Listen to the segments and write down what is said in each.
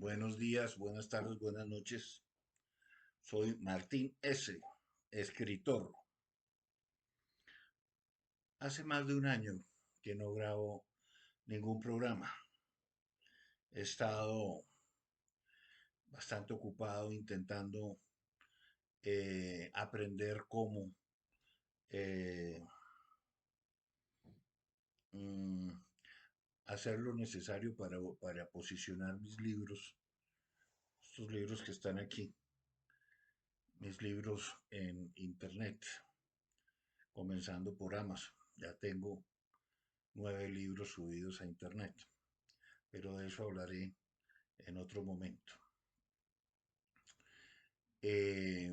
Buenos días, buenas tardes, buenas noches. Soy Martín S., escritor. Hace más de un año que no grabo ningún programa. He estado bastante ocupado intentando aprender cómo eh, mm, hacer lo necesario para posicionar mis libros, estos libros que están aquí, mis libros en Internet, comenzando por Amazon. Ya tengo 9 libros subidos a Internet, pero de eso hablaré en otro momento. Eh,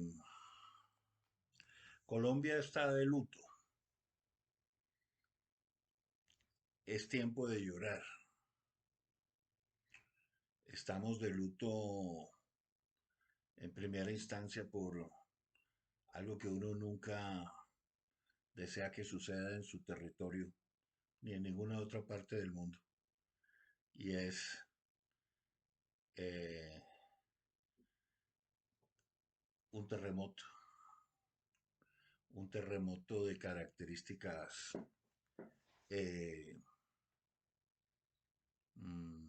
Colombia está de luto. Es tiempo de llorar. Estamos de luto en primera instancia por algo que uno nunca desea que suceda en su territorio ni en ninguna otra parte del mundo. Y es eh, un terremoto. Un terremoto de características eh, mm,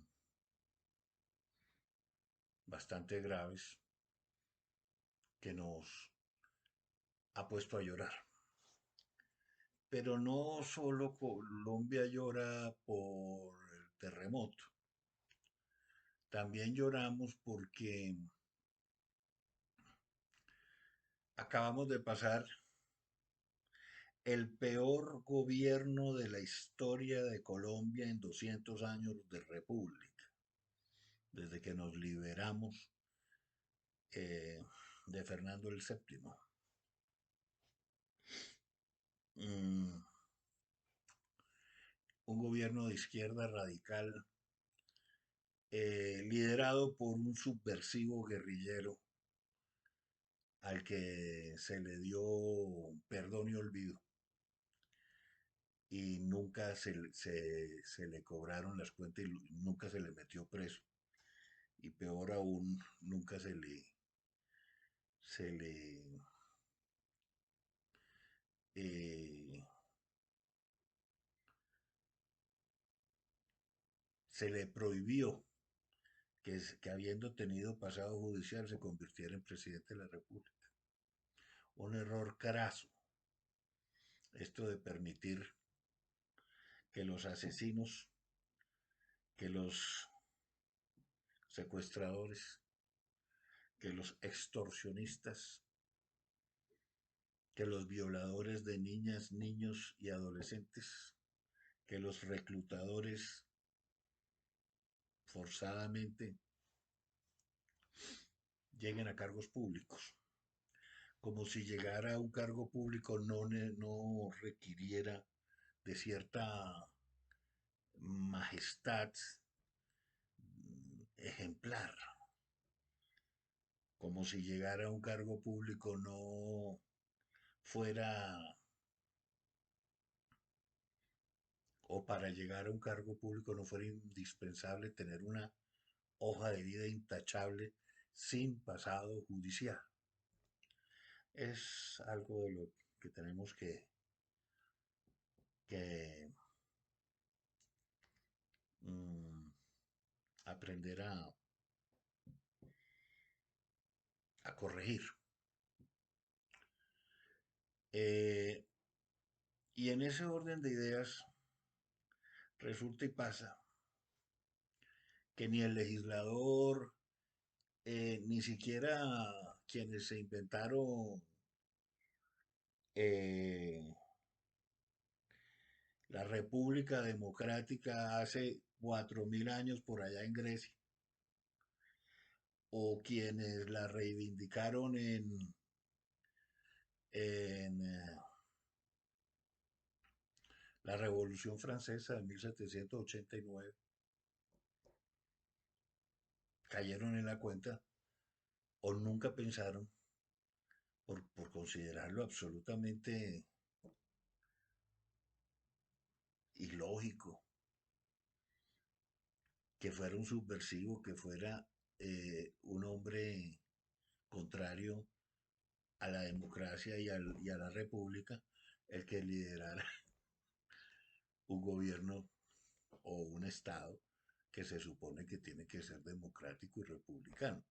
bastante graves que nos ha puesto a llorar. Pero no solo Colombia llora por el terremoto, también lloramos porque acabamos de pasar el peor gobierno de la historia de Colombia en 200 años de república, desde que nos liberamos eh, de Fernando el Séptimo. Mm, un gobierno de izquierda radical liderado por un subversivo guerrillero al que se le dio perdón y olvido y nunca se le cobraron las cuentas y nunca se le metió preso. Y peor aún, nunca se le, eh, se le prohibió que habiendo tenido pasado judicial se convirtiera en presidente de la República. Un error craso, esto de permitir que los asesinos, que los secuestradores, que los extorsionistas, que los violadores de niñas, niños y adolescentes, que los reclutadores forzadamente lleguen a cargos públicos, como si llegar a un cargo público no requiriera de cierta majestad ejemplar, como si llegar a un cargo público no fuera, o para llegar a un cargo público no fuera indispensable tener una hoja de vida intachable sin pasado judicial. Es algo de lo que tenemos que mm, aprender a corregir. Eh, y en ese orden de ideas resulta y pasa que ni el legislador, ni siquiera quienes se inventaron eh, la República Democrática hace 4000 años por allá en Grecia, o quienes la reivindicaron en la Revolución Francesa de 1789, cayeron en la cuenta o nunca pensaron, por considerarlo absolutamente ilógico, que fuera un subversivo, que fuera un hombre contrario a la democracia y a la república el que liderara un gobierno o un Estado que se supone que tiene que ser democrático y republicano.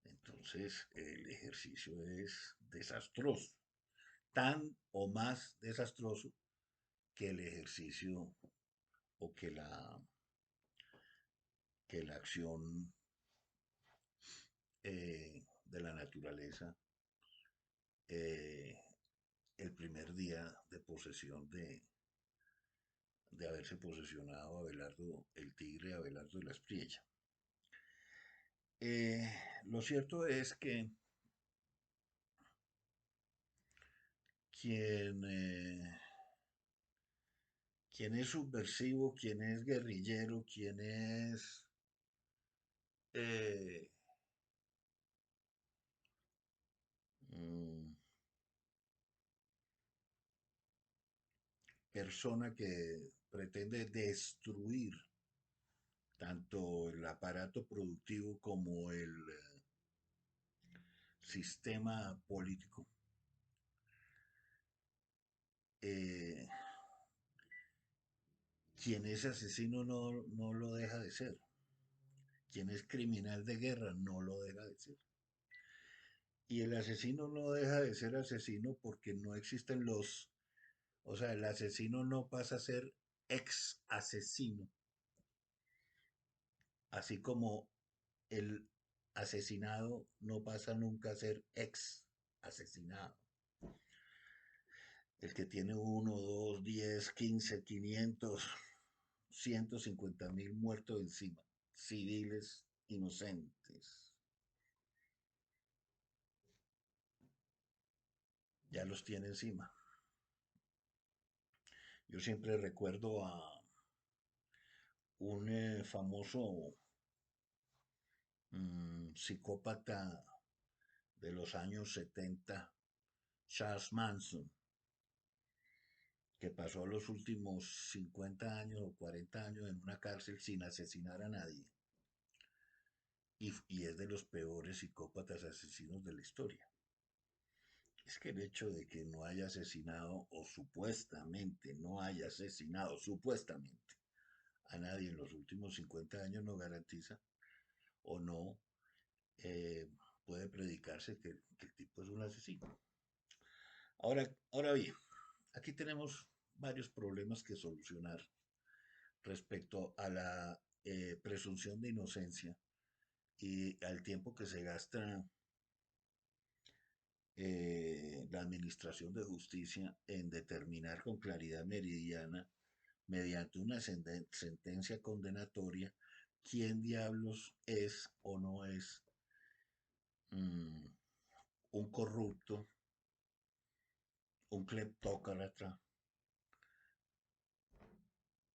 Entonces, el ejercicio es desastroso, tan o más desastroso que el ejercicio o que la acción de la naturaleza eh, el primer día de posesión de haberse posesionado Abelardo el Tigre, Abelardo de la Espriella. Eh, lo cierto es que quien, quien es subversivo, quien es guerrillero, quien es eh, mm, persona que pretende destruir tanto el aparato productivo como el sistema político, eh, quien es asesino no lo deja de ser, quien es criminal de guerra no lo deja de ser. Y el asesino no deja de ser asesino porque no existen o sea, el asesino no pasa a ser ex asesino, así como el asesinado no pasa nunca a ser ex asesinado. El que tiene uno, dos, 10, 15, 500, 150.000 muertos encima, civiles inocentes, ya los tiene encima. Yo siempre recuerdo a un famoso psicópata de los años 70, Charles Manson, que pasó los últimos 50 años o 40 años en una cárcel sin asesinar a nadie. Y es de los peores psicópatas asesinos de la historia. Es que el hecho de que no haya asesinado o supuestamente no haya asesinado supuestamente a nadie en los últimos 50 años no garantiza o no eh, puede predicarse que el tipo es un asesino. Ahora bien, aquí tenemos varios problemas que solucionar respecto a la presunción de inocencia y al tiempo que se gasta la Administración de Justicia en determinar con claridad meridiana, mediante una sentencia condenatoria, quién diablos es o no es mm, un corrupto, un cleptócrata,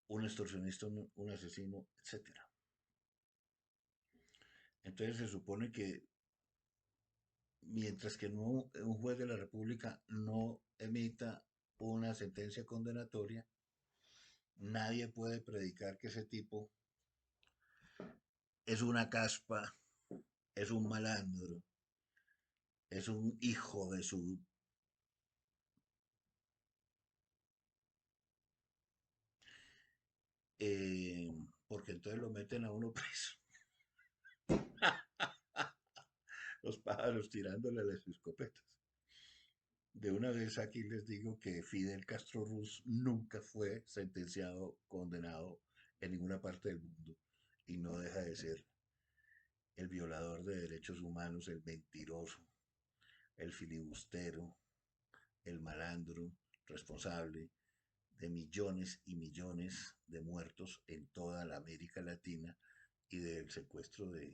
un extorsionista, un asesino, etcétera. Entonces se supone que mientras que no, un juez de la República no emita una sentencia condenatoria, nadie puede predicar que ese tipo es una caspa, es un malandro, es un hijo de su... porque entonces lo meten a uno preso. Los pájaros tirándole las escopetas. De una vez aquí les digo que Fidel Castro Ruz nunca fue sentenciado, condenado en ninguna parte del mundo y no deja de ser el violador de derechos humanos, el mentiroso, el filibustero, el malandro, responsable de millones y millones de muertos en toda la América Latina y del secuestro de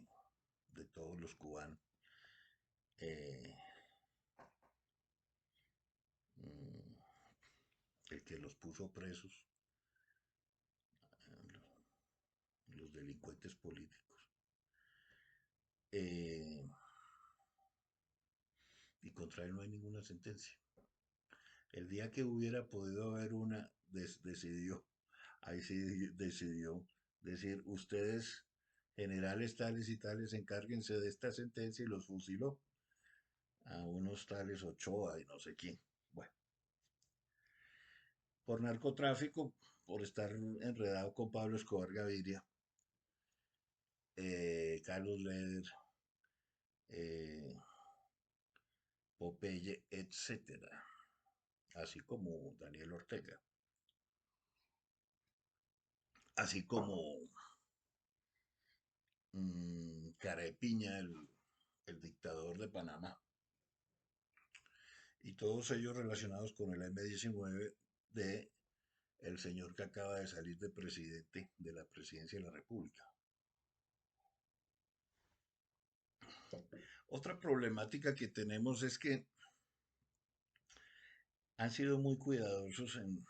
todos los cubanos. Eh, mm, el que los puso presos, los delincuentes políticos. Eh, y contra él no hay ninguna sentencia. El día que hubiera podido haber una, decidió, ahí sí decidió decir, ustedes generales tales y tales, encárguense de esta sentencia y los fusiló a unos tales Ochoa y no sé quién. Bueno, por narcotráfico, por estar enredado con Pablo Escobar Gaviria, Carlos Leder, eh, Popeye, etcétera, así como Daniel Ortega, así como Carepiña, el dictador de Panamá, y todos ellos relacionados con el M-19 de el señor que acaba de salir de presidente de la presidencia de la República. Otra problemática que tenemos es que han sido muy cuidadosos en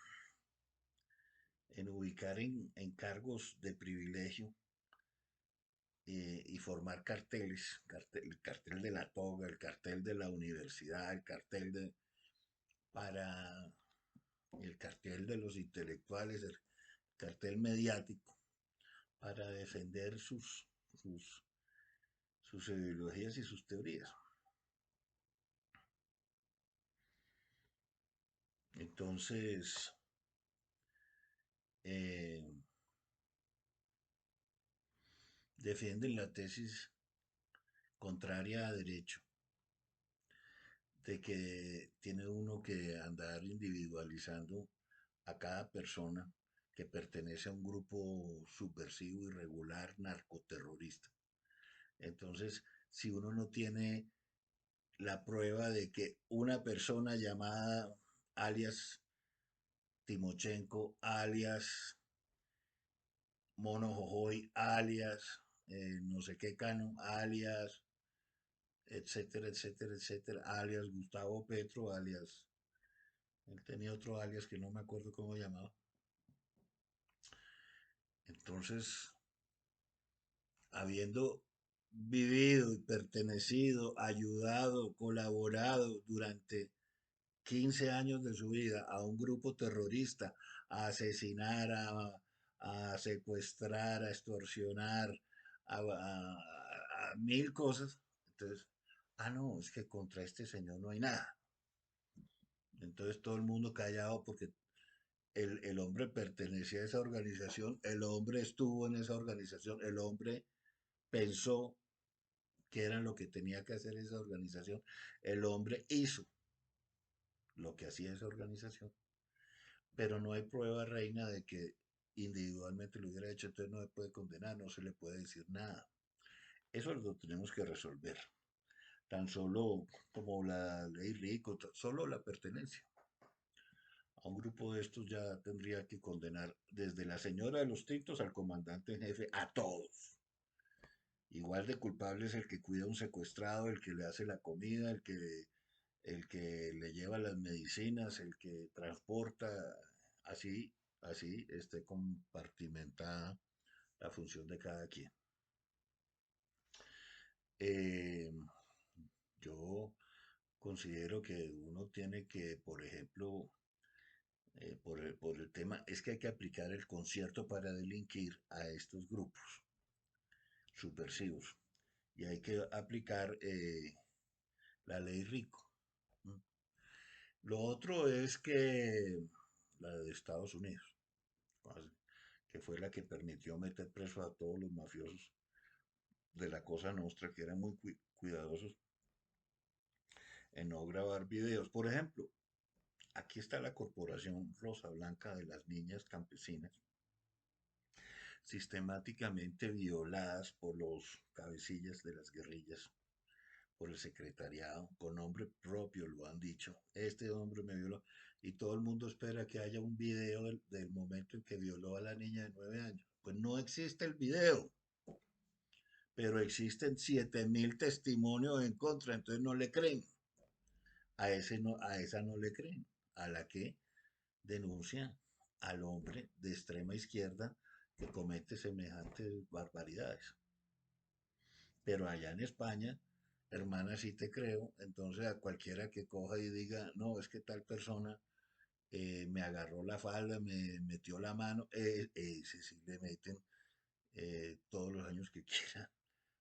ubicar en cargos de privilegio y formar carteles, el cartel de la toga, el cartel de la universidad, para el cartel de los intelectuales, el cartel mediático, para defender sus, sus ideologías y sus teorías. Entonces, eh, defienden la tesis contraria a derecho, de que tiene uno que andar individualizando a cada persona que pertenece a un grupo subversivo, irregular, narcoterrorista. Entonces, si uno no tiene la prueba de que una persona llamada alias Timochenko, alias Mono Jojoy, alias no sé qué Cano, alias etcétera, etcétera, etcétera, alias Gustavo Petro, alias, él tenía otro alias que no me acuerdo cómo llamaba. Entonces, habiendo vivido y pertenecido, ayudado, colaborado durante 15 años de su vida a un grupo terrorista, a asesinar, a secuestrar, a extorsionar, a mil cosas. Entonces, no, es que contra este señor no hay nada. Entonces todo el mundo callado porque el hombre pertenecía a esa organización, el hombre estuvo en esa organización, el hombre pensó que era lo que tenía que hacer esa organización, el hombre hizo lo que hacía esa organización, pero no hay prueba reina de que individualmente lo hubiera hecho, entonces no se puede condenar, no se le puede decir nada. Eso lo tenemos que resolver, tan solo como la ley Rico, solo la pertenencia a un grupo de estos ya tendría que condenar desde la señora de los tintos al comandante en jefe, a todos. Igual de culpable es el que cuida a un secuestrado, el que le hace la comida, el que le lleva las medicinas, el que transporta, así, así esté compartimentada la función de cada quien. Eh, yo considero que uno tiene que, por ejemplo, por el tema, es que hay que aplicar el concierto para delinquir a estos grupos subversivos y hay que aplicar la ley Rico. ¿Mm? Lo otro es que la de Estados Unidos, que fue la que permitió meter presos a todos los mafiosos de la Cosa Nostra, que eran muy cuidadosos en no grabar videos. Por ejemplo, aquí está la Corporación Rosa Blanca de las Niñas Campesinas, sistemáticamente violadas por los cabecillas de las guerrillas, por el secretariado, con nombre propio lo han dicho, este hombre me violó, y todo el mundo espera que haya un video del momento en que violó a la niña de 9 años. Pues no existe el video, pero existen 7.000 testimonios en contra, entonces no le creen. A esa no le creen, a la que denuncia al hombre de extrema izquierda que comete semejantes barbaridades. Pero allá en España, hermana, sí te creo, entonces a cualquiera que coja y diga, no, es que tal persona me agarró la falda, me metió la mano, ese sí le meten todos los años años que quiera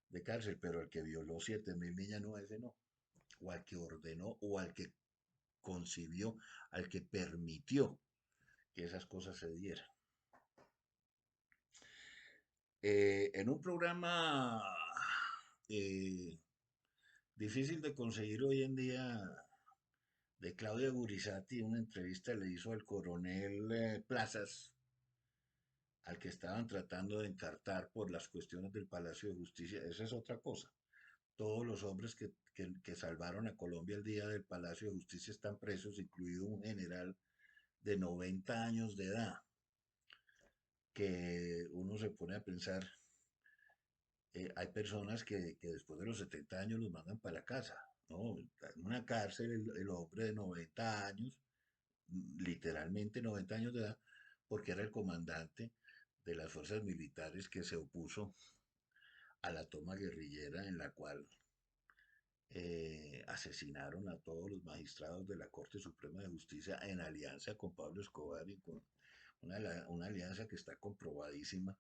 de cárcel, pero al que violó 7.000 niñas, no, ese no. O al que ordenó, o al que concibió, al que permitió que esas cosas se dieran. En un programa eh, difícil de conseguir hoy en día de Claudia Gurizati, una entrevista le hizo al coronel Plazas, al que estaban tratando de encartar por las cuestiones del Palacio de Justicia. Esa es otra cosa. Todos los hombres que salvaron a Colombia el día del Palacio de Justicia están presos, incluido un general de 90 años de edad, que uno se pone a pensar, hay personas que después de los 70 años los mandan para casa, ¿no? En una cárcel el hombre de 90 años, literalmente 90 años de edad, porque era el comandante de las fuerzas militares que se opuso a la toma guerrillera en la cual asesinaron a todos los magistrados de la Corte Suprema de Justicia en alianza con Pablo Escobar y con una alianza que está comprobadísima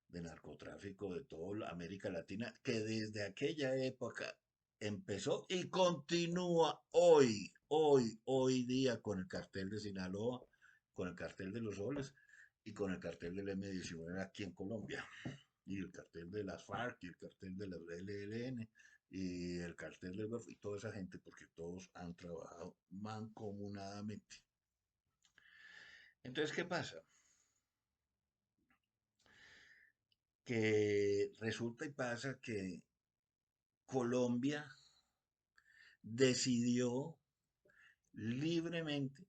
de narcotráfico de toda América Latina, que desde aquella época empezó y continúa hoy día con el cartel de Sinaloa, con el cartel de los Soles y con el cartel del M-19 aquí en Colombia, y el cartel de las FARC, y el cartel de la ELN, y el cartel del Golfo, y toda esa gente, porque todos han trabajado mancomunadamente. Entonces, ¿qué pasa? Que resulta y pasa que Colombia decidió libremente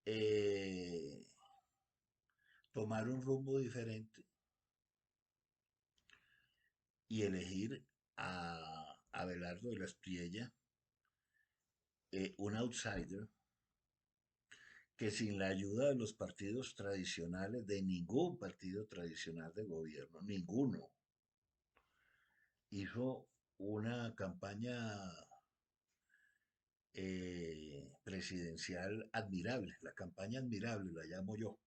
eh, tomar un rumbo diferente y elegir a Abelardo de la Espriella, un outsider que sin la ayuda de los partidos tradicionales, de ningún partido tradicional de gobierno, ninguno, hizo una campaña presidencial admirable, la campaña admirable la llamo yo,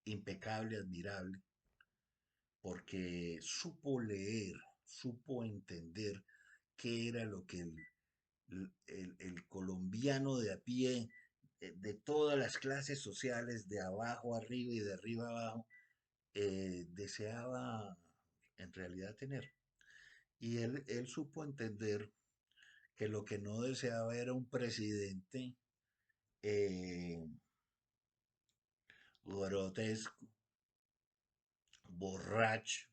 impecable, admirable, porque supo leer, supo entender qué era lo que el colombiano de a pie, de todas las clases sociales, de abajo arriba y de arriba abajo, deseaba en realidad tener. Y él supo entender que lo que no deseaba era un presidente eh, grotesco, borracho,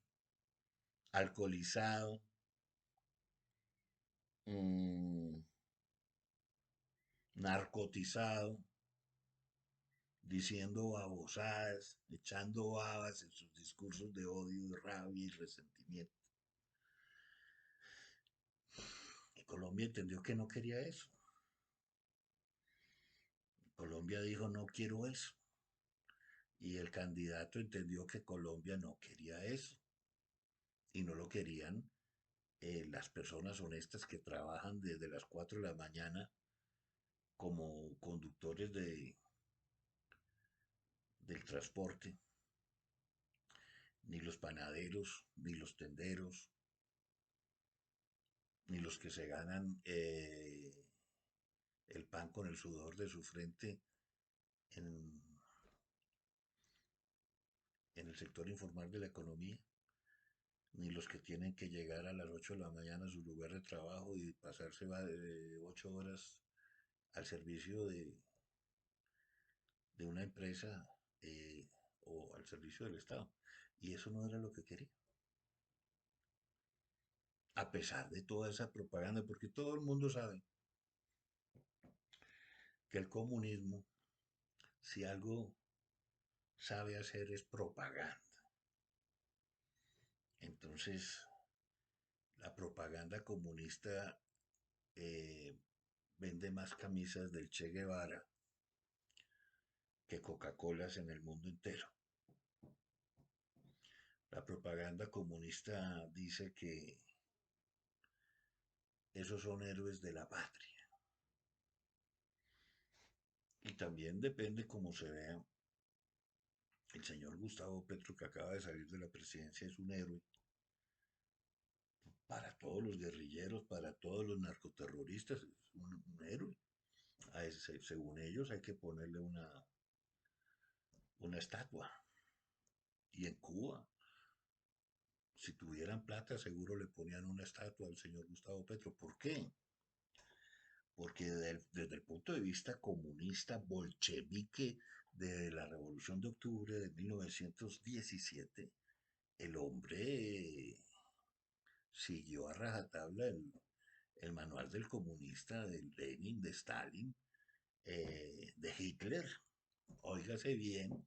alcoholizado, mmm, narcotizado, diciendo babosadas, echando babas en sus discursos de odio, rabia y resentimiento. Y Colombia entendió que no quería eso. Colombia dijo, no quiero eso. Y el candidato entendió que Colombia no quería eso. Y no lo querían las personas honestas que trabajan desde las 4 de la mañana como conductores del transporte, ni los panaderos, ni los tenderos, ni los que se ganan el pan con el sudor de su frente en, en el sector informal de la economía, ni los que tienen que llegar a las 8 de la mañana a su lugar de trabajo y pasarse 8 horas al servicio de una empresa o al servicio del Estado. Y eso no era lo que quería. A pesar de toda esa propaganda, porque todo el mundo sabe que el comunismo, si algo sabe hacer, es propaganda. Entonces, la propaganda comunista eh, vende más camisas del Che Guevara que Coca-Colas en el mundo entero. La propaganda comunista dice que esos son héroes de la patria. Y también depende cómo se vea El señor Gustavo Petro, que acaba de salir de la presidencia, es un héroe para todos los guerrilleros, para todos los narcoterroristas, es un héroe. Según ellos hay que ponerle una estatua. Y en Cuba, si tuvieran plata, seguro le ponían una estatua al señor Gustavo Petro. ¿Por qué? Porque desde el punto de vista comunista, bolchevique, de la Revolución de Octubre de 1917, el hombre siguió a rajatabla el manual del comunista, de Lenin, de Stalin, de Hitler, óigase bien,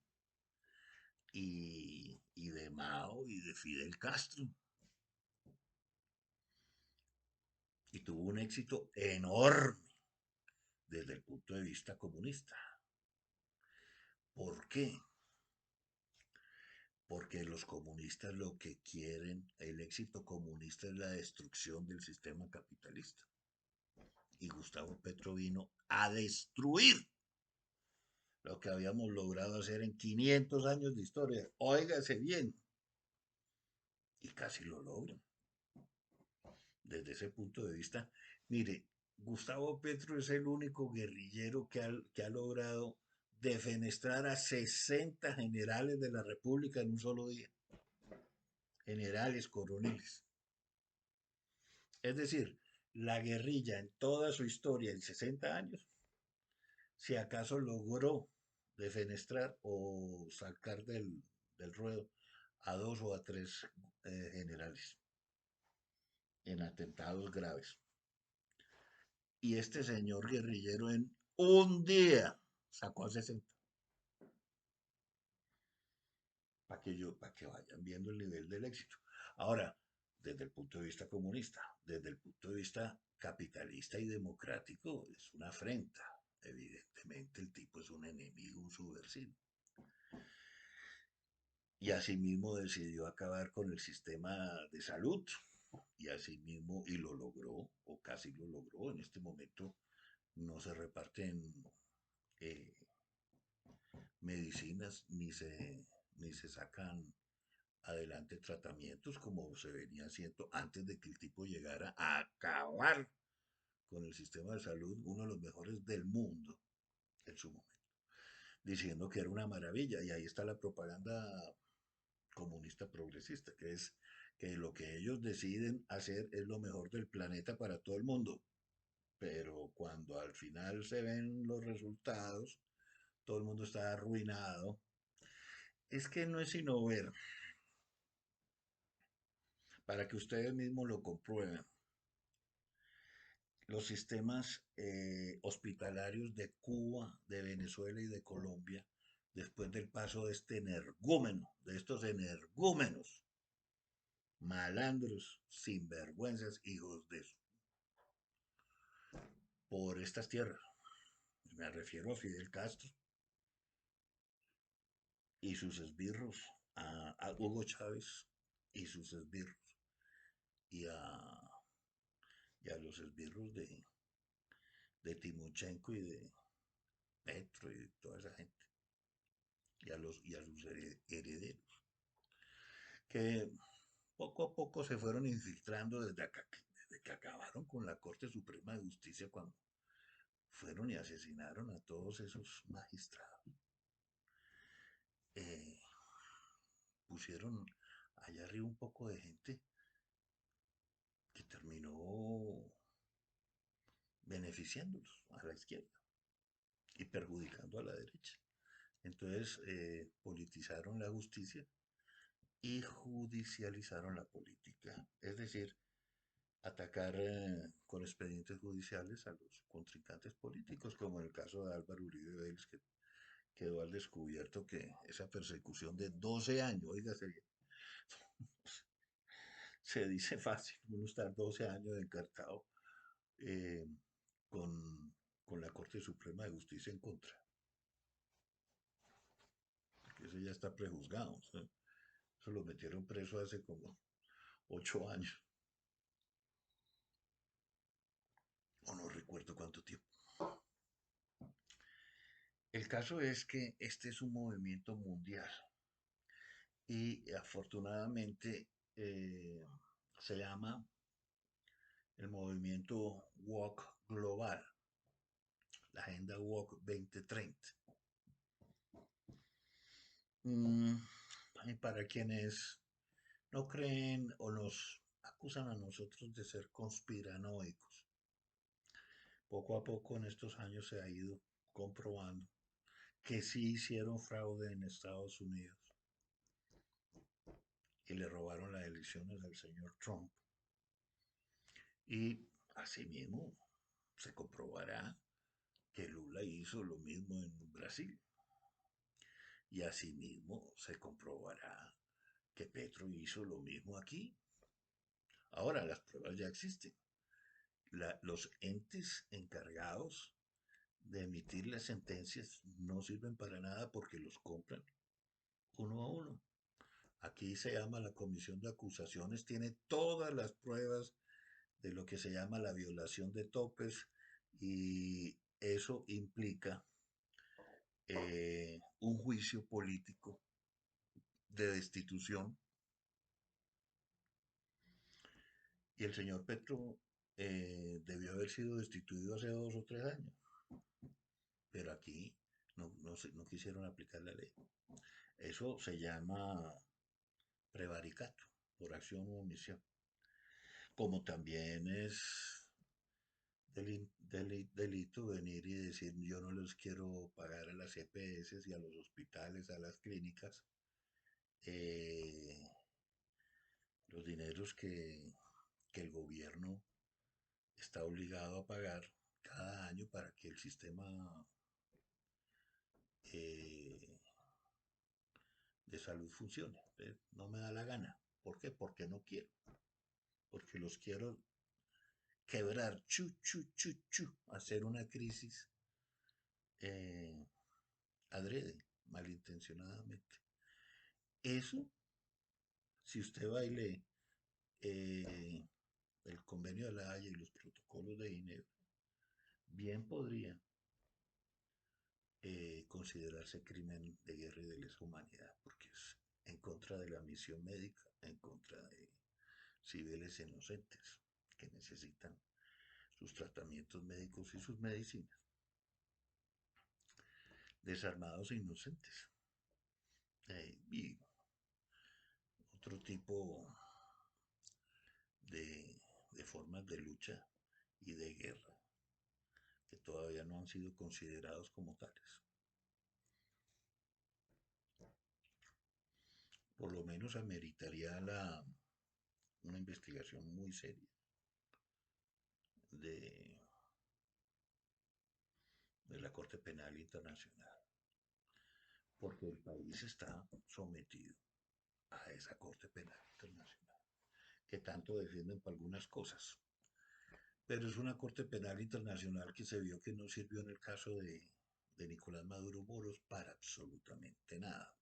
y de Mao y de Fidel Castro. Y tuvo un éxito enorme desde el punto de vista comunista. ¿Por qué? Porque los comunistas lo que quieren, el éxito comunista es la destrucción del sistema capitalista. Y Gustavo Petro vino a destruir lo que habíamos logrado hacer en 500 años de historia. Óigase bien. Y casi lo logran. Desde ese punto de vista, mire, Gustavo Petro es el único guerrillero que ha logrado defenestrar a 60 generales de la República en un solo día. Generales, coroneles. Es decir, la guerrilla en toda su historia en 60 años, si acaso logró defenestrar o sacar del ruedo a dos o a tres generales en atentados graves. Y este señor guerrillero en un día sacó a 60. Para que vayan viendo el nivel del éxito. Ahora, desde el punto de vista comunista, desde el punto de vista capitalista y democrático, es una afrenta. Evidentemente el tipo es un enemigo, un subversivo. Y asimismo decidió acabar con el sistema de salud. Y asimismo, y lo logró, o casi lo logró. En este momento no se reparten eh, medicinas ni se sacan adelante tratamientos como se venía haciendo antes de que el tipo llegara a acabar con el sistema de salud, uno de los mejores del mundo en su momento, diciendo que era una maravilla. Y ahí está la propaganda comunista progresista, que es que lo que ellos deciden hacer es lo mejor del planeta para todo el mundo. Pero cuando al final se ven los resultados, todo el mundo está arruinado. Es que no es sino ver, para que ustedes mismos lo comprueben, los sistemas hospitalarios de Cuba, de Venezuela y de Colombia, después del paso de este energúmeno, de estos energúmenos, malandros, sinvergüenzas, hijos de por estas tierras. Me refiero a Fidel Castro y sus esbirros, a Hugo Chávez y sus esbirros, y a los esbirros de Timochenko y de Petro y de toda esa gente, y a sus herederos, que poco a poco se fueron infiltrando desde que acabaron con la Corte Suprema de Justicia cuando fueron y asesinaron a todos esos magistrados. Eh, Pusieron allá arriba un poco de gente que terminó beneficiándolos a la izquierda y perjudicando a la derecha. Entonces politizaron la justicia y judicializaron la política. Es decir, atacar con expedientes judiciales a los contrincantes políticos, como en el caso de Álvaro Uribe Vélez, que quedó al descubierto que esa persecución de 12 años, oiga, se dice fácil, uno estar 12 años encartado eh, con, con la Corte Suprema de Justicia en contra, que ese ya está prejuzgado. O sea, eso lo metieron preso hace como 8 años, o no recuerdo cuánto tiempo. El caso es que este es un movimiento mundial. y afortunadamente eh, se llama el movimiento Walk Global, la agenda Walk 2030. Mm, y para quienes no creen o nos acusan a nosotros de ser conspiranoicos, poco a poco en estos años se ha ido comprobando que sí hicieron fraude en Estados Unidos y le robaron las elecciones al señor Trump. Y asimismo se comprobará que Lula hizo lo mismo en Brasil. Y asimismo se comprobará que Petro hizo lo mismo aquí. Ahora las pruebas ya existen. Los entes encargados de emitir las sentencias no sirven para nada porque los compran uno a uno. Aquí se llama la comisión de acusaciones, tiene todas las pruebas de lo que se llama la violación de topes y eso implica un juicio político de destitución. Y el señor Petro debió haber sido destituido hace 2 o 3 años, pero aquí no quisieron aplicar la ley. Eso se llama prevaricato, por acción u omisión. Como también es delito venir y decir yo no les quiero pagar a las EPS y a los hospitales, a las clínicas, eh, los dineros que el gobierno está obligado a pagar cada año para que el sistema eh, de salud funcione. No me da la gana. ¿Por qué? Porque no quiero. Porque los quiero quebrar, hacer una crisis eh, adrede, malintencionadamente. Eso, si usted va y lee el convenio de la Haya y los protocolos de Ginebra, bien podría considerarse crimen de guerra y de lesa humanidad, porque es en contra de la misión médica, en contra de civiles inocentes que necesitan sus tratamientos médicos y sus medicinas, desarmados e inocentes. Y otro tipo de formas de lucha y de guerra que todavía no han sido considerados como tales. Por lo menos ameritaría una investigación muy seria de, de la Corte Penal Internacional, porque el país está sometido a esa Corte Penal Internacional, que tanto defienden para algunas cosas. Pero es una Corte Penal Internacional que se vio que no sirvió en el caso de Nicolás Maduro Moros para absolutamente nada.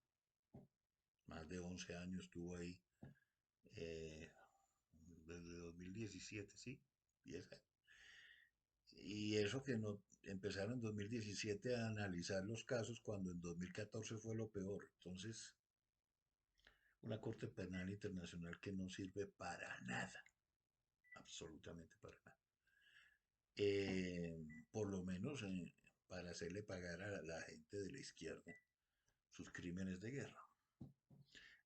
Más de 11 años estuvo ahí, eh, desde 2017, sí, 10 años. Y eso que no empezaron en 2017 a analizar los casos cuando en 2014 fue lo peor. Entonces, una Corte Penal Internacional que no sirve para nada, absolutamente para nada. Por lo menos para hacerle pagar a la gente de la izquierda sus crímenes de guerra.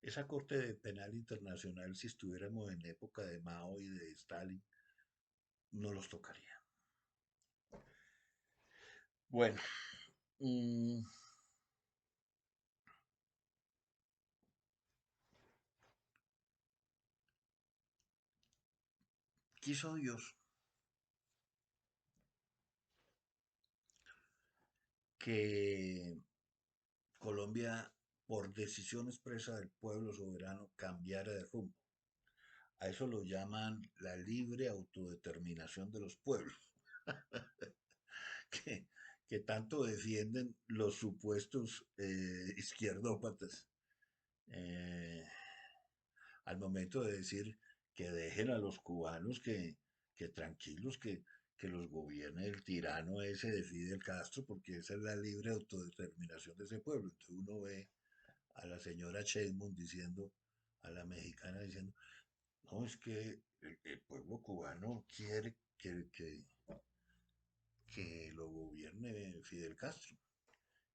Esa Corte Penal Internacional, si estuviéramos en época de Mao y de Stalin, no los tocaría. Bueno, mmm, quiso Dios que Colombia, por decisión expresa del pueblo soberano, cambiara de rumbo. A eso lo llaman la libre autodeterminación de los pueblos, que, que tanto defienden los supuestos izquierdópatas, eh, al momento de decir que dejen a los cubanos que tranquilos, que los gobierne el tirano ese de Fidel Castro, porque esa es la libre autodeterminación de ese pueblo. Entonces uno ve a la señora Sheinbaum diciendo, a la mexicana diciendo, no, es que el pueblo cubano quiere que lo gobierne Fidel Castro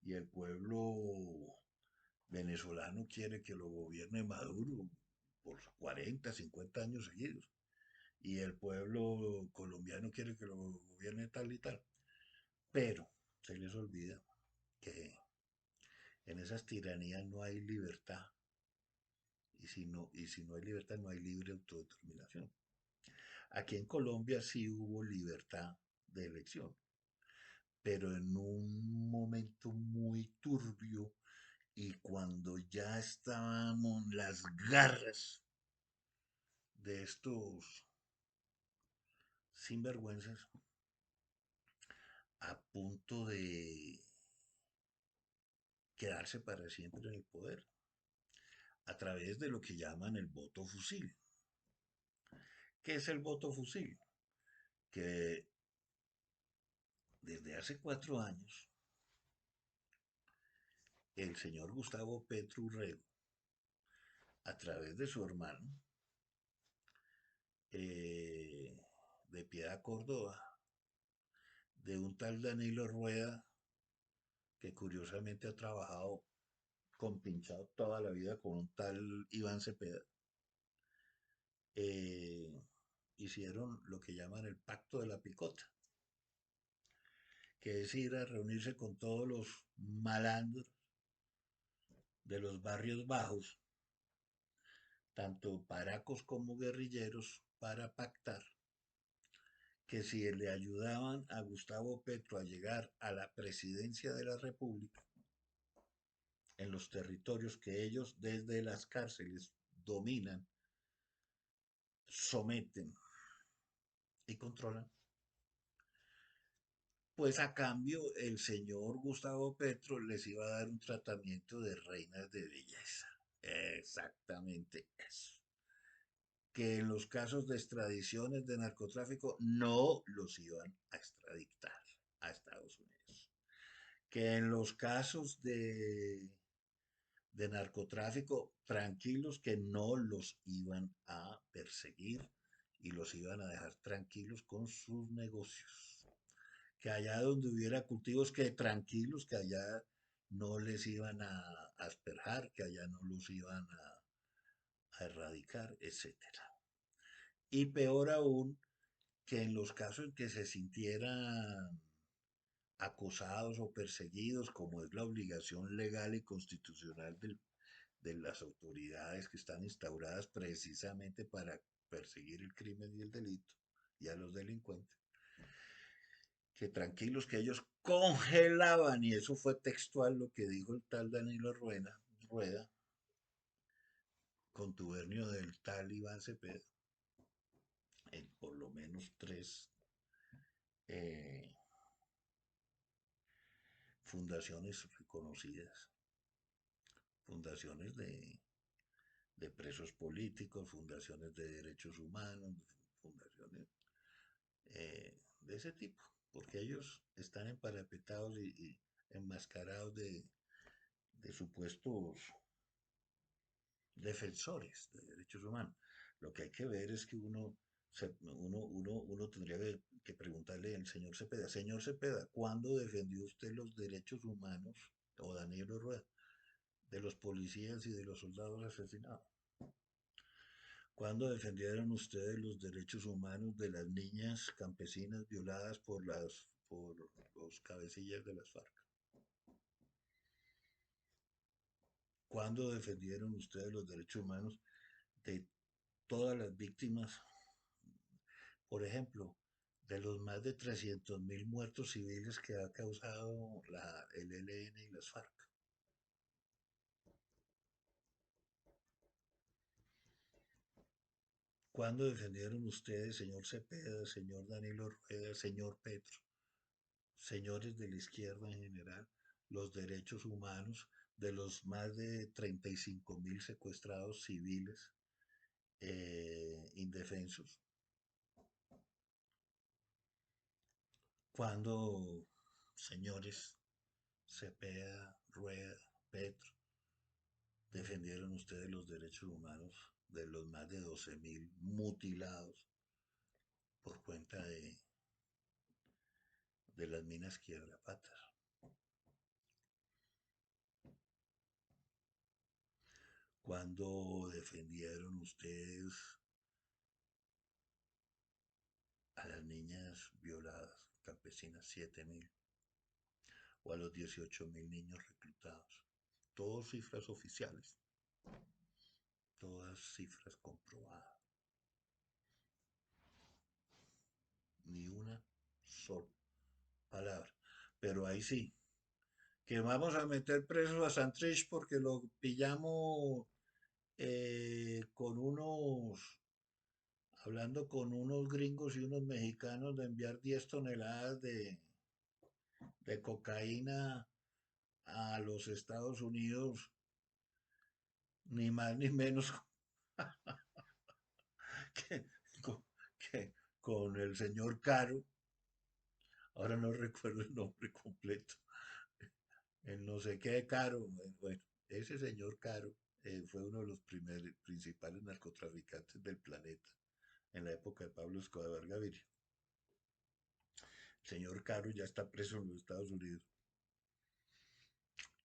y el pueblo venezolano quiere que lo gobierne Maduro por 40, 50 años seguidos y el pueblo colombiano quiere que lo gobierne tal y tal. Pero se les olvida que en esas tiranías no hay libertad y si no hay libertad no hay libre autodeterminación. Aquí en Colombia sí hubo libertad de elección, pero en un momento muy turbio y cuando ya estábamos en las garras de estos sinvergüenzas a punto de quedarse para siempre en el poder a través de lo que llaman el voto fusil. ¿Qué es el voto fusil? Que desde hace 4 años el señor Gustavo Petro Urrego, a través de su hermano, eh, de Piedad Córdoba, de un tal Danilo Rueda, que curiosamente ha trabajado compinchado toda la vida con un tal Iván Cepeda, eh, hicieron lo que llaman el pacto de la picota, que es ir a reunirse con todos los malandros de los barrios bajos, tanto paracos como guerrilleros, para pactar que si le ayudaban a Gustavo Petro a llegar a la presidencia de la República, en los territorios que ellos desde las cárceles dominan, someten y controlan, pues a cambio el señor Gustavo Petro les iba a dar un tratamiento de reinas de belleza. Exactamente eso. Que en los casos de extradiciones de narcotráfico no los iban a extraditar a Estados Unidos. Que en los casos de narcotráfico, tranquilos que no los iban a perseguir y los iban a dejar tranquilos con sus negocios. Que allá donde hubiera cultivos, que tranquilos, que allá no les iban a asperjar, que allá no los iban a erradicar, etcétera. Y peor aún, que en los casos en que se sintieran acosados o perseguidos, como es la obligación legal y constitucional de las autoridades que están instauradas precisamente para perseguir el crimen y el delito y a los delincuentes, que tranquilos que ellos congelaban, y eso fue textual lo que dijo el tal Danilo Rueda, contubernio del tal Iván Cepeda, en por lo menos tres eh, fundaciones reconocidas, fundaciones de presos políticos, fundaciones de derechos humanos, fundaciones de ese tipo, porque ellos están emparapetados y enmascarados de supuestos defensores de derechos humanos. Lo que hay que ver es que uno tendría que preguntarle al señor Cepeda, ¿cuándo defendió usted los derechos humanos, o Daniel Rueda, de los policías y de los soldados asesinados? ¿Cuándo defendieron ustedes los derechos humanos de las niñas campesinas violadas por los cabecillas de las FARC? ¿Cuándo defendieron ustedes los derechos humanos de todas las víctimas, por ejemplo, de los más de 300.000 muertos civiles que ha causado el ELN y las FARC? ¿Cuándo defendieron ustedes, señor Cepeda, señor Danilo Rueda, señor Petro, señores de la izquierda en general, los derechos humanos de los más de 35.000 secuestrados civiles indefensos? ¿Cuándo, señores Cepeda, Rueda, Petro, defendieron ustedes los derechos humanos de los más de 12.000 mutilados por cuenta de las minas quiebrapatas? ¿Cuándo defendieron ustedes a las niñas violadas, campesinas 7.000, o a los 18.000 niños reclutados? Todas cifras oficiales, todas cifras comprobadas. Ni una sola palabra. Pero ahí sí, que vamos a meter preso a Santrich porque lo pillamos con hablando con unos gringos y unos mexicanos de enviar 10 toneladas de cocaína a los Estados Unidos, ni más ni menos que, con, que con el señor Caro. Ahora no recuerdo el nombre completo. El no sé qué Caro. Bueno, ese señor Caro fue uno de los principales narcotraficantes del planeta en la época de Pablo Escobar Gaviria. El señor Caro ya está preso en los Estados Unidos.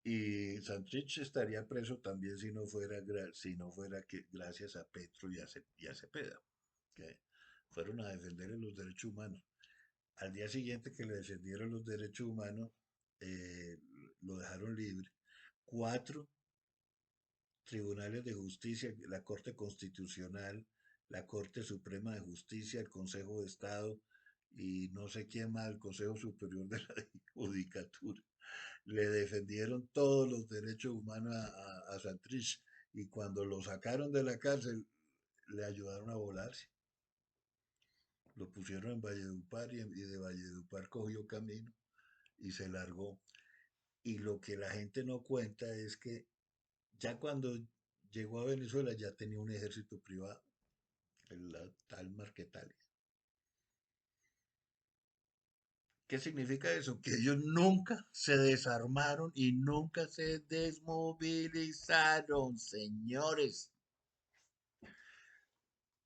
Y Santrich estaría preso también si no fuera que gracias a Petro y a Cepeda, que fueron a defenderle los derechos humanos. Al día siguiente que le defendieron los derechos humanos, eh, lo dejaron libre. Cuatro tribunales de justicia, la Corte Constitucional, la Corte Suprema de Justicia, el Consejo de Estado y no sé quién más, el Consejo Superior de la Judicatura, le defendieron todos los derechos humanos a Santrich, y cuando lo sacaron de la cárcel le ayudaron a volarse. Lo pusieron en Valledupar y de Valledupar cogió camino y se largó. Y lo que la gente no cuenta es que ya cuando llegó a Venezuela ya tenía un ejército privado, la tal Marquetalia. ¿Qué significa eso? Que ellos nunca se desarmaron y nunca se desmovilizaron, señores.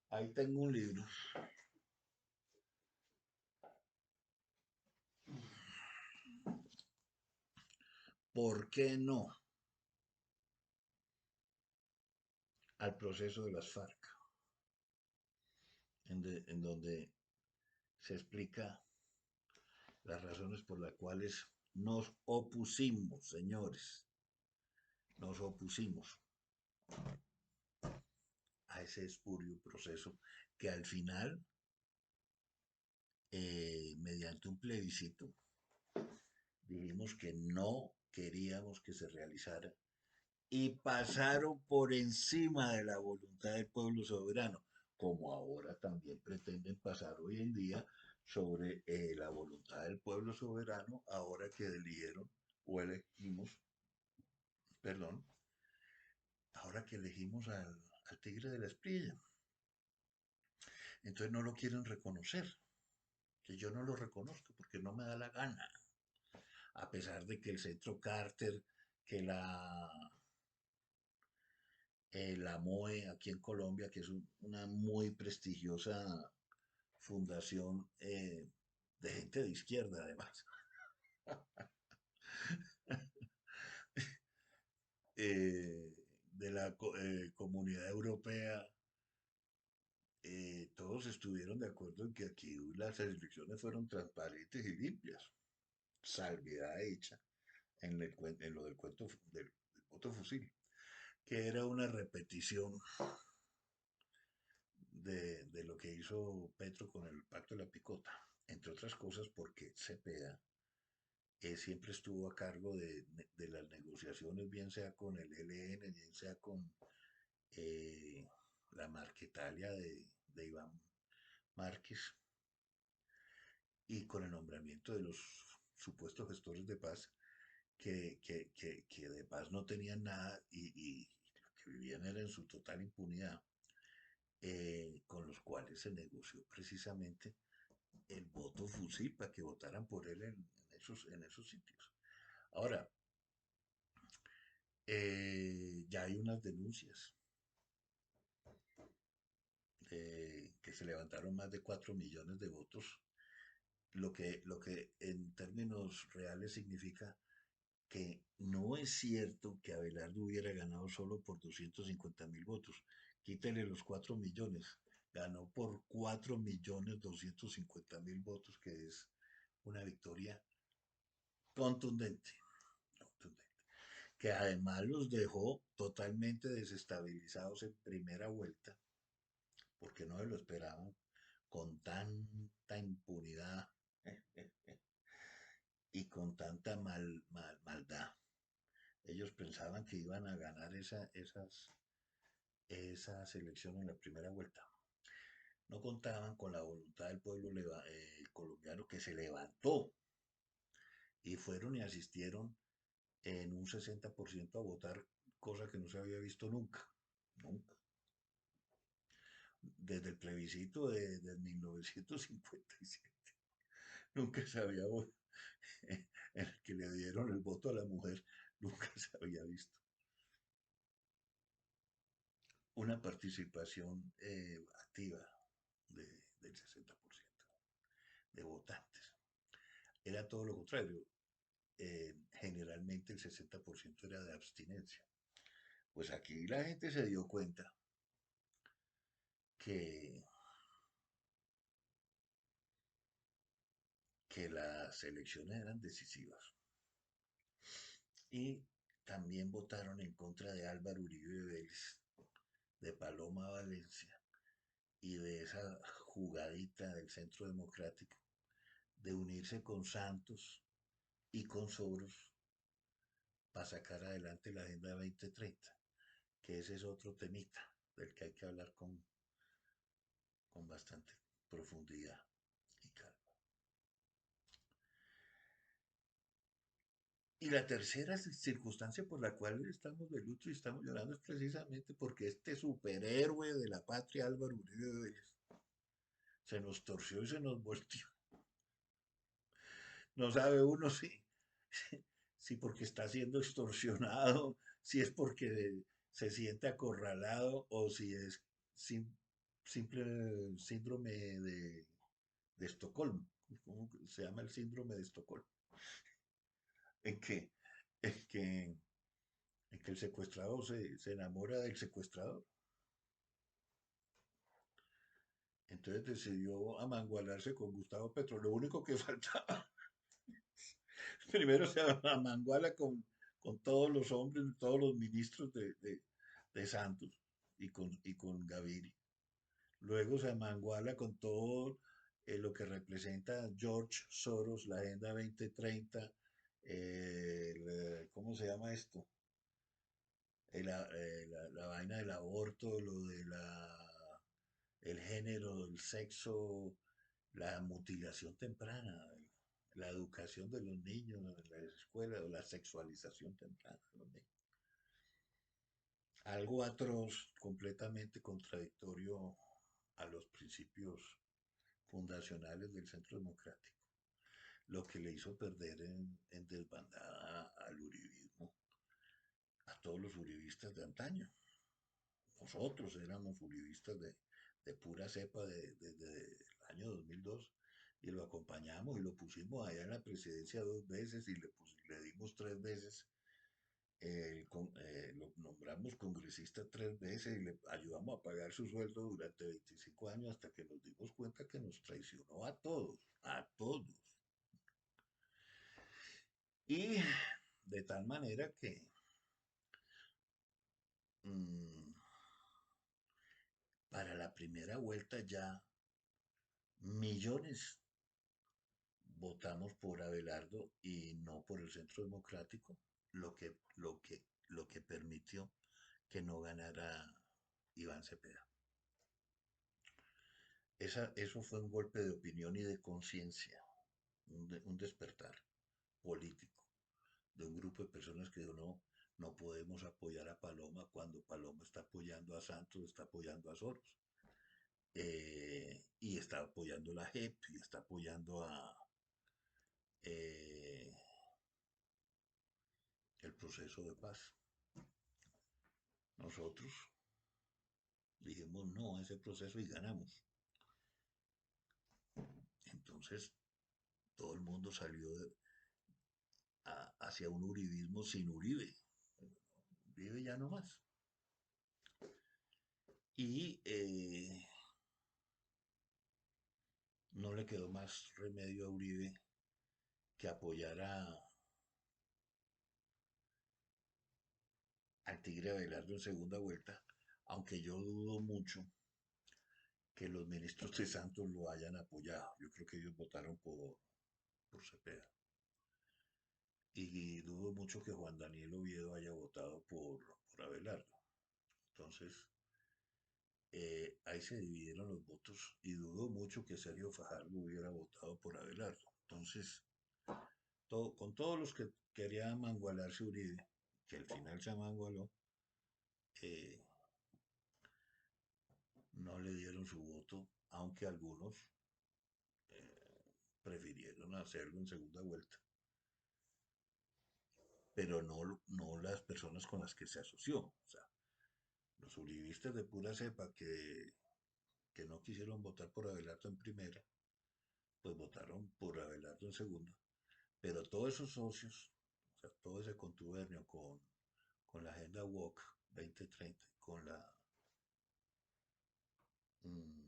Ahí tengo un libro. ¿Por qué no al proceso de las FARC? En donde se explica las razones por las cuales nos opusimos, señores, nos opusimos a ese espurio proceso que al final, mediante un plebiscito, dijimos que no queríamos que se realizara y pasaron por encima de la voluntad del pueblo soberano, como ahora también pretenden pasar hoy en día sobre la voluntad del pueblo soberano, ahora que eligieron o elegimos, perdón, ahora que elegimos al tigre de la esprilla. Entonces no lo quieren reconocer, que yo no lo reconozco porque no me da la gana, a pesar de que el centro Carter, que la MOE aquí en Colombia, que es una muy prestigiosa fundación de gente de izquierda además, de la comunidad europea, todos estuvieron de acuerdo en que aquí las elecciones fueron transparentes y limpias, salvedad hecha en lo del cuento del voto fusil, que era una repetición de lo que hizo Petro con el pacto de la picota, entre otras cosas porque Cepeda siempre estuvo a cargo de las negociaciones, bien sea con el ELN, bien sea con eh, la Marquetalia de Iván Márquez, y con el nombramiento de los supuestos gestores de paz, que de paz no tenían nada y que vivían era en su total impunidad, con los cuales se negoció precisamente el voto fusil para que votaran por él en esos sitios. Ahora, Ya hay unas denuncias que se levantaron más de 4 millones de votos, lo que en términos reales significa que no es cierto que Abelardo hubiera ganado solo por 250.000 votos. Quítele los 4 millones. Ganó por 4.250.000 votos, que es una victoria contundente, contundente, que además los dejó totalmente desestabilizados en primera vuelta, porque no se lo esperaban, con tanta impunidad y con tanta maldad. Ellos pensaban que iban a ganar esas elecciones en la primera vuelta. No contaban con la voluntad del pueblo colombiano, que se levantó y fueron y asistieron en un 60% a votar, cosa que no se había visto nunca, nunca. Desde el plebiscito de 1957, nunca se había en el que le dieron el voto a la mujer, nunca se había visto una participación activa del 60% de votantes. Era todo lo contrario. Generalmente el 60% era de abstinencia. Pues aquí la gente se dio cuenta que, que las elecciones eran decisivas. Y también votaron en contra de Álvaro Uribe Vélez, de Paloma Valencia y de esa jugadita del Centro Democrático de unirse con Santos y con Soros para sacar adelante la Agenda 2030, que ese es otro temita del que hay que hablar con bastante profundidad y calma. Y la tercera circunstancia por la cual estamos de luto y estamos llorando es precisamente porque este superhéroe de la patria, Álvaro Uribe Vélez, se nos torció y se nos volteó. No sabe uno si porque está siendo extorsionado, si es porque se siente acorralado o si es sim- simple síndrome de Estocolmo. ¿Cómo se llama el síndrome de Estocolmo? En que, en que, en que el secuestrador se enamora del secuestrador. Entonces decidió amangualarse con Gustavo Petro. Lo único que faltaba, primero se amanguala con todos los hombres, todos los ministros de Santos y con Gaviria. Luego se amanguala con todo lo que representa George Soros, la Agenda 2030, ¿cómo se llama esto? La vaina del aborto, el género, el sexo, la mutilación temprana, la educación de los niños en la escuela, o la sexualización temprana de los niños. Algo atroz, completamente contradictorio a los principios fundacionales del Centro Democrático, lo que le hizo perder en desbandada al uribismo, a todos los uribistas de antaño. Nosotros éramos uribistas de pura cepa desde el año 2002 y lo acompañamos y lo pusimos allá en la presidencia 2 veces y le dimos 3 veces, lo nombramos congresista 3 veces y le ayudamos a pagar su sueldo durante 25 años hasta que nos dimos cuenta que nos traicionó a todos, a todos. Y de tal manera que mmm, para la primera vuelta ya millones votamos por Abelardo y no por el Centro Democrático, lo que permitió que no ganara Iván Cepeda. Eso fue un golpe de opinión y de conciencia, un despertar político de un grupo de personas que no podemos apoyar a Paloma cuando Paloma está apoyando a Santos, está apoyando a Soros, y está apoyando la JEP y está apoyando eh, el proceso de paz. Nosotros dijimos no a ese proceso y ganamos. Entonces todo el mundo salió hacia un uribismo sin Uribe. Uribe ya no más. Y no le quedó más remedio a Uribe que apoyar al Tigre Abelardo en segunda vuelta, aunque yo dudo mucho que los ministros de Santos lo hayan apoyado. Yo creo que ellos votaron por Cepeda. Y dudo mucho que Juan Daniel Oviedo haya votado por Abelardo. Entonces, ahí se dividieron los votos y dudo mucho que Sergio Fajardo hubiera votado por Abelardo. Entonces, con todos los que querían mangualarse Uribe, que al final se amangualó, eh, no le dieron su voto, aunque algunos prefirieron hacerlo en segunda vuelta, pero no las personas con las que se asoció. O sea, los uribistas de pura cepa que no quisieron votar por Abelardo en primera, pues votaron por Abelardo en segunda. Pero todos esos socios, o sea, todo ese contubernio con la agenda WOC 2030, mm,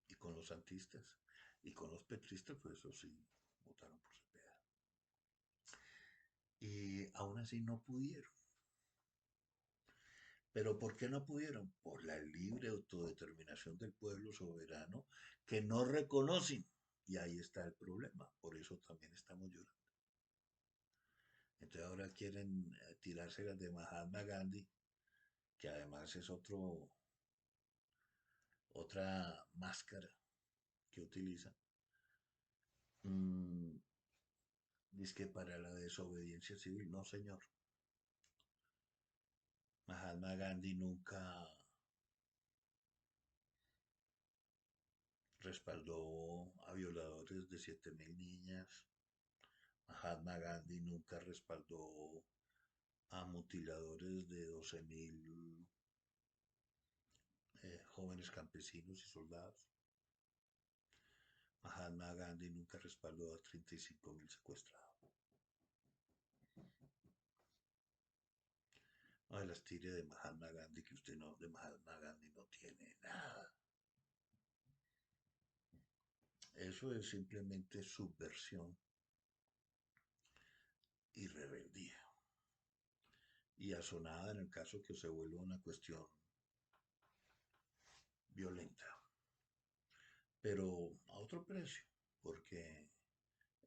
y con los santistas y con los petristas, pues eso sí, votaron por Cepeda. Y aún así no pudieron. ¿Pero por qué no pudieron? Por la libre autodeterminación del pueblo soberano que no reconocen. Y ahí está el problema. Por eso también estamos llorando. Entonces ahora quieren tirarse las de Mahatma Gandhi, que además es otra máscara que utilizan. Mm, dice que para la desobediencia civil. No, señor. Mahatma Gandhi nunca respaldó a violadores de 7.000 niñas. Mahatma Gandhi nunca respaldó a mutiladores de 12.000 jóvenes campesinos y soldados. Mahatma Gandhi nunca respaldó a 35.000 secuestrados. No se las tire de Mahatma Gandhi, que usted no, de Mahatma Gandhi no tiene nada. Eso es simplemente subversión y rebeldía. Y asonada en el caso que se vuelva una cuestión violenta, pero a otro precio, porque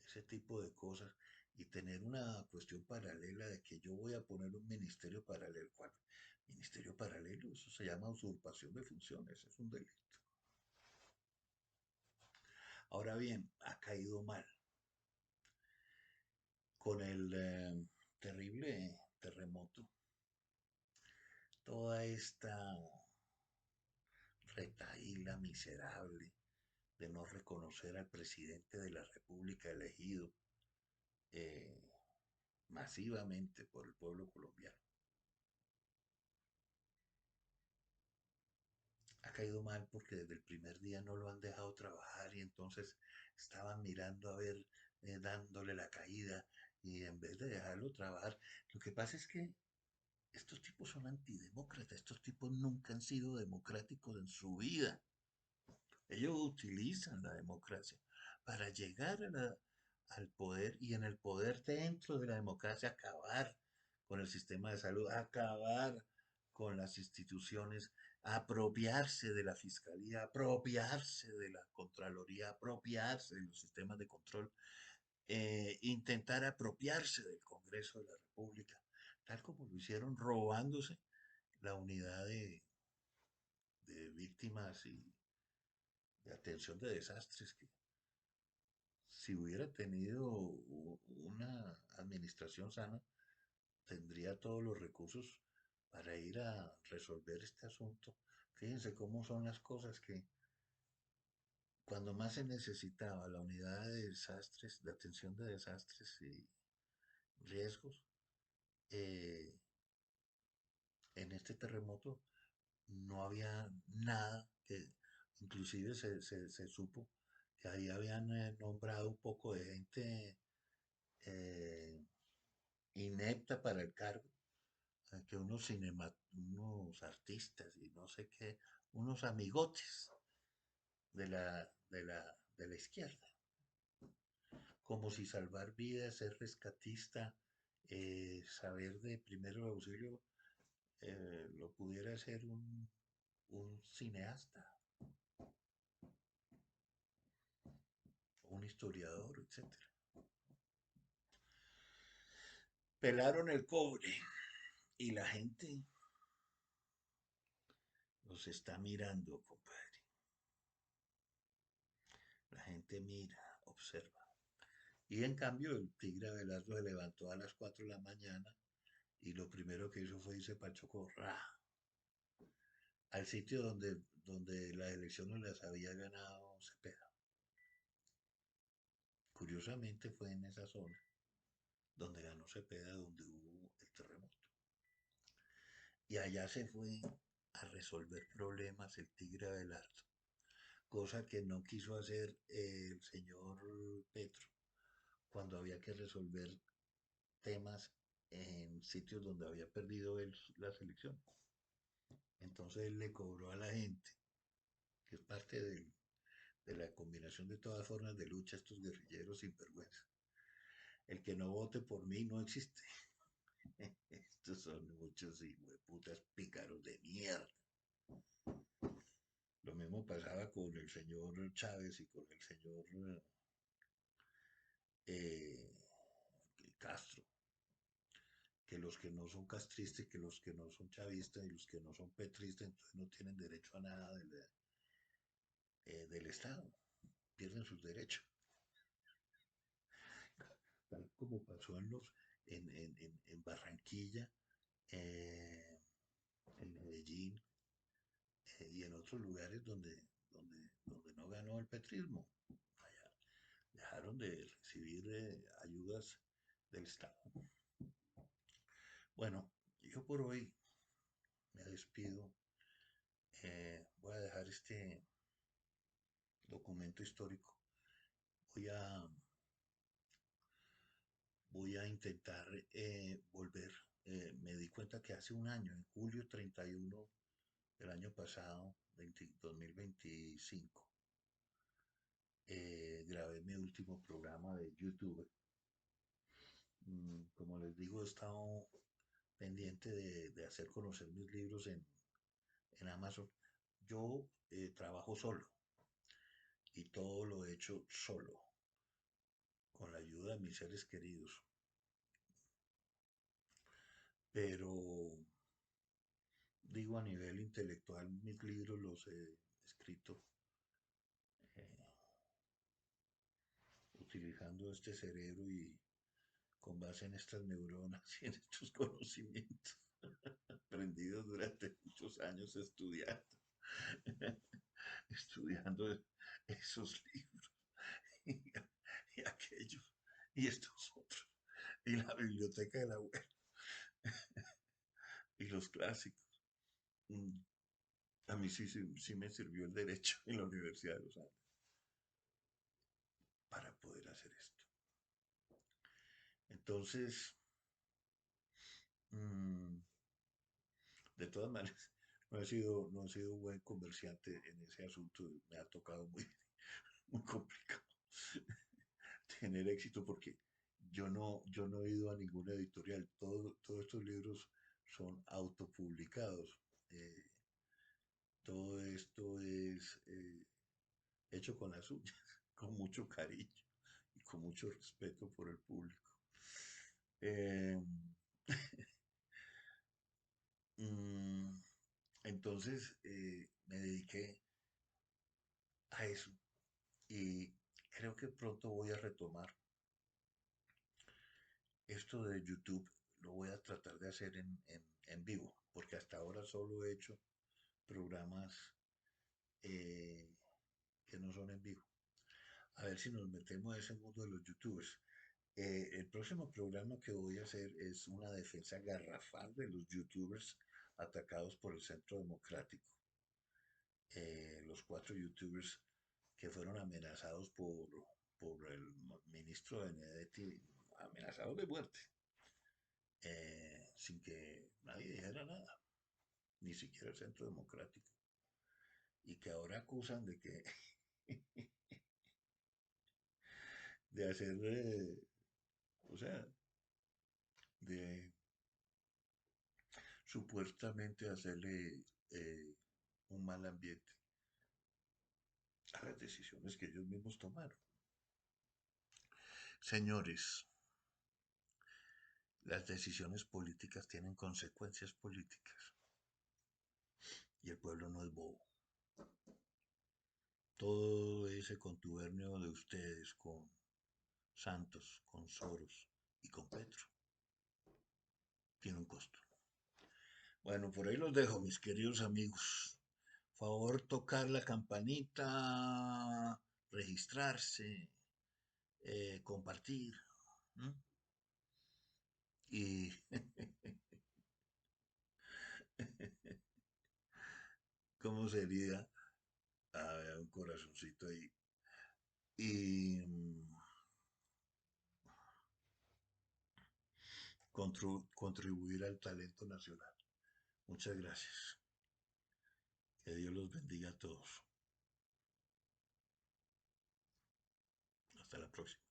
ese tipo de cosas y tener una cuestión paralela de que yo voy a poner un ministerio paralelo. ¿Cuál? Ministerio paralelo, eso se llama usurpación de funciones, es un delito. Ahora bien, ha caído mal con el terrible terremoto, toda esta retaíla miserable de no reconocer al presidente de la República elegido eh, masivamente por el pueblo colombiano. Ha caído mal porque desde el primer día no lo han dejado trabajar y entonces estaban mirando a ver, dándole la caída y en vez de dejarlo trabajar, lo que pasa es que estos tipos son antidemócratas, estos tipos nunca han sido democráticos en su vida. Ellos utilizan la democracia para llegar al poder y en el poder dentro de la democracia acabar con el sistema de salud, acabar con las instituciones, apropiarse de la fiscalía, apropiarse de la Contraloría, apropiarse de los sistemas de control, intentar apropiarse del Congreso de la República, tal como lo hicieron robándose la unidad de víctimas y de atención de desastres, que si hubiera tenido una administración sana, tendría todos los recursos para ir a resolver este asunto. Fíjense cómo son las cosas que cuando más se necesitaba la unidad de desastres, de atención de desastres y riesgos, eh, en este terremoto no había nada que, inclusive se supo que ahí habían nombrado un poco de gente eh, inepta para el cargo, que unos artistas y no sé qué, unos amigotes de la izquierda, como si salvar vidas, ser rescatista, saber de primero auxilio, lo pudiera hacer un cineasta, un historiador, etcétera. Pelaron el cobre y la gente los está mirando, compadre. La gente mira, observa. Y en cambio el tigre Abelardo se levantó a las 4 de la mañana y lo primero que hizo fue irse para Chocorrá, al sitio donde las elecciones las había ganado Cepeda. Curiosamente fue en esa zona donde ganó Cepeda, donde hubo el terremoto. Y allá se fue a resolver problemas el tigre Abelardo, cosa que no quiso hacer el señor Petro cuando había que resolver temas en sitios donde había perdido él las elecciones. Entonces él le cobró a la gente, que es parte de la combinación de todas formas de lucha, estos guerrilleros sin vergüenza. El que no vote por mí no existe. Estos son muchos putas pícaros de mierda. Lo mismo pasaba con el señor Chávez y con el señor eh, Castro, que los que no son castristas, que los que no son chavistas y los que no son petristas, entonces no tienen derecho a nada del Estado, pierden sus derechos. Tal como pasó en Barranquilla, eh, en Medellín, y en otros lugares donde no ganó el petrismo. Allá dejaron de recibir ayudas del Estado. Bueno, yo por hoy me despido. Voy a dejar este documento histórico. Voy a, voy a intentar volver. Me di cuenta que hace un año, en julio 31 del año pasado, 2025, grabé mi último programa de YouTube. Como les digo, he estado pendiente de hacer conocer mis libros en Amazon. Yo trabajo solo y todo lo he hecho solo, con la ayuda de mis seres queridos. Pero digo, a nivel intelectual, mis libros los he escrito eh, utilizando este cerebro y con base en estas neuronas y en estos conocimientos aprendidos durante muchos años estudiando esos libros y, y aquellos y estos otros y la biblioteca de la web y los clásicos. Mm, A mí sí me sirvió el derecho en la Universidad de los Andes para poder hacer esto. Entonces, mm, de todas maneras, no he sido un buen comerciante en ese asunto. Me ha tocado muy complicado tener éxito porque yo no he ido a ninguna editorial. Todos estos libros son autopublicados. Eh, Todo esto es hecho con las uñas, con mucho cariño y con mucho respeto por el público. Eh, mm, entonces me dediqué a eso y creo que pronto voy a retomar esto de YouTube. Lo voy a tratar de hacer en vivo, porque hasta ahora solo he hecho programas eh, que no son en vivo. A ver si nos metemos a ese mundo de los youtubers. El próximo programa que voy a hacer es una defensa garrafal de los youtubers atacados por el Centro Democrático. Los 4 youtubers que fueron amenazados por el ministro Benedetti, amenazados de muerte, sin que nadie dijera nada, ni siquiera el Centro Democrático, y que ahora acusan de que de hacer, o sea, de supuestamente hacerle un mal ambiente a las decisiones que ellos mismos tomaron. Señores, las decisiones políticas tienen consecuencias políticas y el pueblo no es bobo. Todo ese contubernio de ustedes con Santos, con Soros y con Petro tiene un costo. Bueno, por ahí los dejo, mis queridos amigos. Favor tocar la campanita, registrarse, compartir. ¿Mm? Y cómo sería un corazoncito ahí. Y contribuir al talento nacional. Muchas gracias. Que Dios los bendiga a todos. Hasta la próxima.